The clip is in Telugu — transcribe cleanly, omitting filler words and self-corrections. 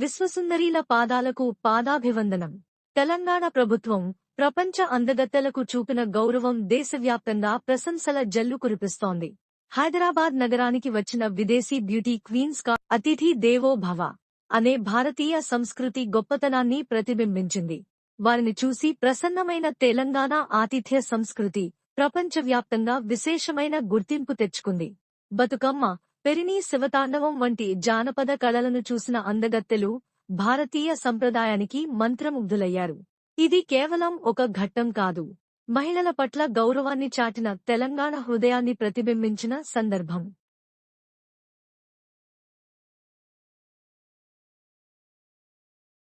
విశ్వసుందరీల పాదాలకు పాదాభివందనం. తెలంగాణ ప్రభుత్వం ప్రపంచ అందగత్తెలకు చూపిన గౌరవం దేశవ్యాప్తంగా ప్రశంసల జల్లు కురిపిస్తోంది. హైదరాబాద్ నగరానికి వచ్చిన విదేశీ బ్యూటీ క్వీన్స్ గా అతిథి దేవో భవ అనే భారతీయ సంస్కృతి గొప్పతనాన్ని ప్రతిబింబించింది. వారిని చూసి ప్రసన్నమైన తెలంగాణ ఆతిథ్య సంస్కృతి ప్రపంచవ్యాప్తంగా విశేషమైన గుర్తింపు తెచ్చుకుంది. బతుకమ్మ, పెరినీ శివతాండవం వంటి జానపద కళలను చూసిన అందగత్తెలు భారతీయ సంప్రదాయానికి మంత్రముగ్ధులయ్యారు. ఇది కేవలం ఒక ఘట్టం కాదు, మహిళల పట్ల గౌరవాన్ని చాటిన తెలంగాణ హృదయాన్ని ప్రతిబింబించిన సందర్భం.